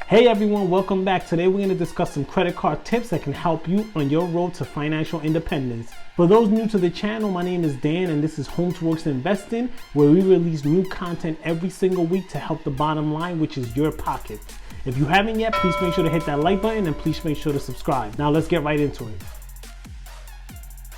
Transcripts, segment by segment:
Hey everyone, welcome back. Today we're going to discuss some credit card tips that can help you on your road to financial independence. For those new to the channel, my name is Dan and this is Home to Works Investing, where we release new content every single week to help the bottom line, which is your pocket. If you haven't yet, please make sure to hit that like button and please make sure to subscribe. Now let's get right into it.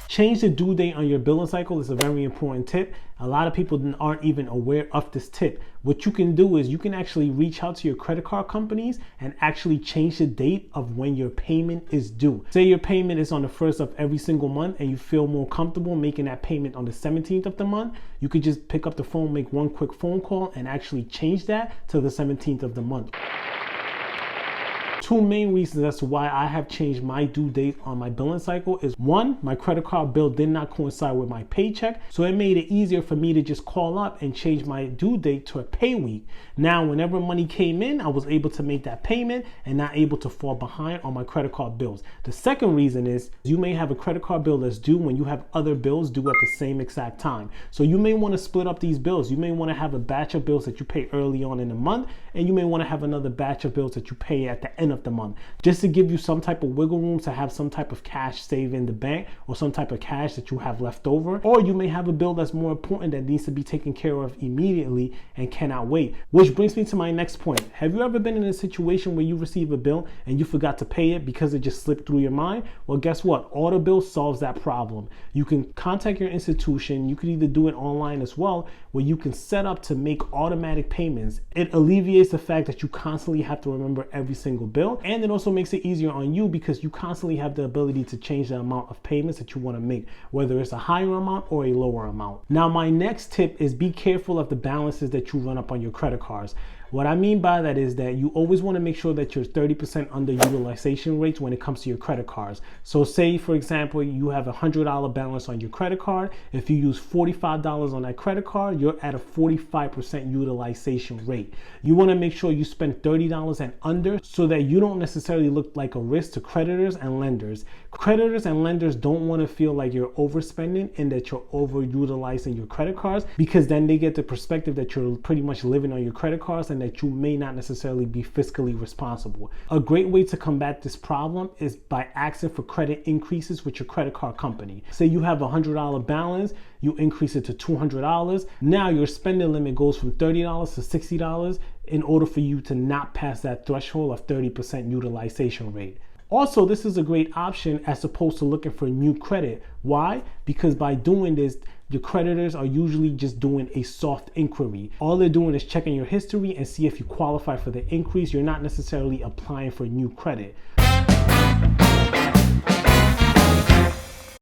Change the due date on your billing cycle is a very important tip. A lot of people aren't even aware of this tip. What you can do is you can actually reach out to your credit card companies and actually change the date of when your payment is due. Say your payment is on the 1st of every single month and you feel more comfortable making that payment on the 17th of the month. You could just pick up the phone, make one quick phone call and actually change that to the 17th of the month. Two main reasons as to why I have changed my due date on my billing cycle is one, my credit card bill did not coincide with my paycheck, so it made it easier for me to just call up and change my due date to a pay week. Now, whenever money came in, I was able to make that payment and not able to fall behind on my credit card bills. The second reason is you may have a credit card bill that's due when you have other bills due at the same exact time. So you may want to split up these bills. You may want to have a batch of bills that you pay early on in the month, and you may want to have another batch of bills that you pay at the end of the month, just to give you some type of wiggle room to have some type of cash saved in the bank or some type of cash that you have left over. Or you may have a bill that's more important that needs to be taken care of immediately and cannot wait. Which brings me to my next point. Have you ever been in a situation where you receive a bill and you forgot to pay it because it just slipped through your mind? Well, guess what? Autobill solves that problem. You can contact your institution. You could either do it online as well, where you can set up to make automatic payments. It alleviates the fact that you constantly have to remember every single bill, and it also makes it easier on you because you constantly have the ability to change the amount of payments that you want to make, whether it's a higher amount or a lower amount. Now, my next tip is be careful of the balances that you run up on your credit cards. What I mean by that is that you always want to make sure that you're 30% under utilization rates when it comes to your credit cards. So say, for example, you have a $100 balance on your credit card. If you use $45 on that credit card, you're at a 45% utilization rate. You want to make sure you spend $30 and under so that you don't necessarily look like a risk to creditors and lenders. Creditors and lenders don't want to feel like you're overspending and that you're overutilizing your credit cards, because then they get the perspective that you're pretty much living on your credit cards and that you may not necessarily be fiscally responsible. A great way to combat this problem is by asking for credit increases with your credit card company. Say you have a $100 balance, you increase it to $200. Now your spending limit goes from $30 to $60 in order for you to not pass that threshold of 30% utilization rate. Also, this is a great option as opposed to looking for new credit. Why? Because by doing this, your creditors are usually just doing a soft inquiry. All they're doing is checking your history and see if you qualify for the increase. You're not necessarily applying for new credit.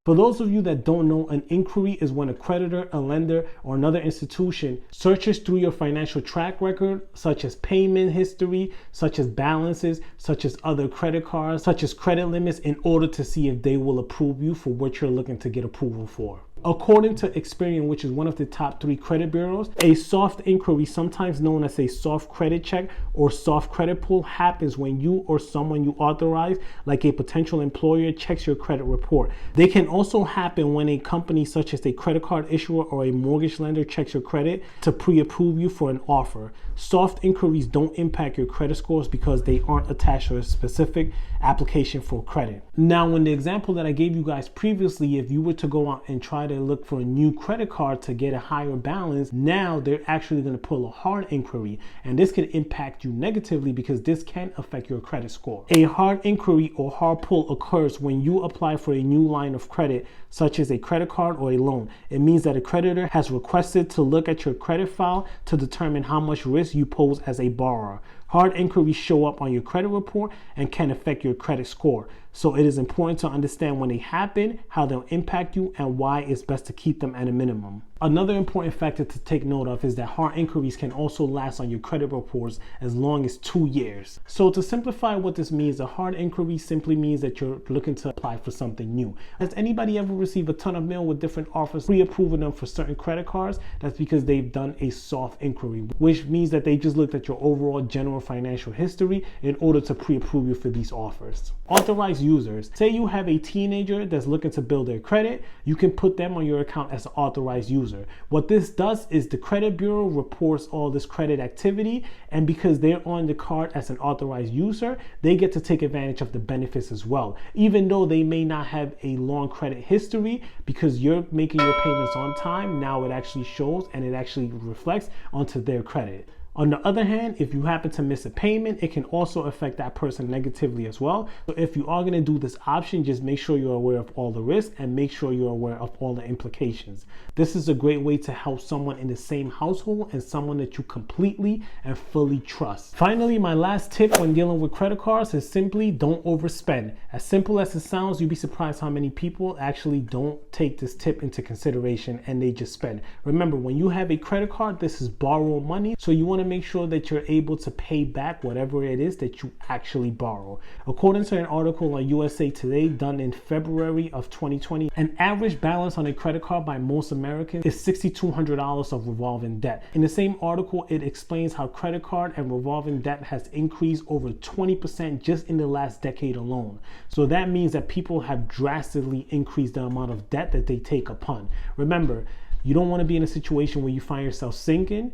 For those of you that don't know, an inquiry is when a creditor, a lender, or another institution searches through your financial track record, such as payment history, such as balances, such as other credit cards, such as credit limits, in order to see if they will approve you for what you're looking to get approval for. According to Experian, which is one of the top 3 credit bureaus, a soft inquiry, sometimes known as a soft credit check or soft credit pull, happens when you or someone you authorize, like a potential employer, checks your credit report. They can also happen when a company such as a credit card issuer or a mortgage lender checks your credit to pre-approve you for an offer. Soft inquiries don't impact your credit scores because they aren't attached to a specific application for credit. Now, in the example that I gave you guys previously, if you were to go out and try to look for a new credit card to get a higher balance, now they're actually going to pull a hard inquiry, and this can impact you negatively because this can affect your credit score. A hard inquiry or hard pull occurs when you apply for a new line of credit, such as a credit card or a loan. It means that a creditor has requested to look at your credit file to determine how much risk you pose as a borrower. Hard inquiries show up on your credit report and can affect your credit score. So it is important to understand when they happen, how they'll impact you, and why it's best to keep them at a minimum. Another important factor to take note of is that hard inquiries can also last on your credit reports as long as 2 years. So to simplify what this means, a hard inquiry simply means that you're looking to apply for something new. Has anybody ever received a ton of mail with different offers pre-approving them for certain credit cards? That's because they've done a soft inquiry, which means that they just looked at your overall general financial history in order to pre-approve you for these offers. Authorized users. Say you have a teenager that's looking to build their credit, you can put them on your account as an authorized user. user. What this does is the credit bureau reports all this credit activity, and because they're on the card as an authorized user, they get to take advantage of the benefits as well, even though they may not have a long credit history. Because you're making your payments on time, now it actually shows and it actually reflects onto their credit. On the other hand, if you happen to miss a payment, it can also affect that person negatively as well. So if you are going to do this option, just make sure you're aware of all the risks and make sure you're aware of all the implications. This is a great way to help someone in the same household and someone that you completely and fully trust. Finally, my last tip when dealing with credit cards is simply don't overspend. As simple as it sounds, you'd be surprised how many people actually don't take this tip into consideration and they just spend. Remember, when you have a credit card, this is borrowed money, so you want to make sure that you're able to pay back whatever it is that you actually borrow. According to an article on USA Today done in February of 2020, an average balance on a credit card by most Americans is $6,200 of revolving debt. In the same article, it explains how credit card and revolving debt has increased over 20% just in the last decade alone. So that means that people have drastically increased the amount of debt that they take upon. Remember, you don't want to be in a situation where you find yourself sinking.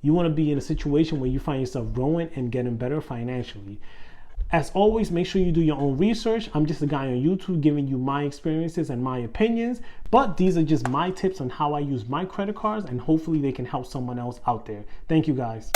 You want to be in a situation where you find yourself growing and getting better financially. As always, make sure you do your own research. I'm just a guy on YouTube giving you my experiences and my opinions, but these are just my tips on how I use my credit cards, and hopefully they can help someone else out there. Thank you guys.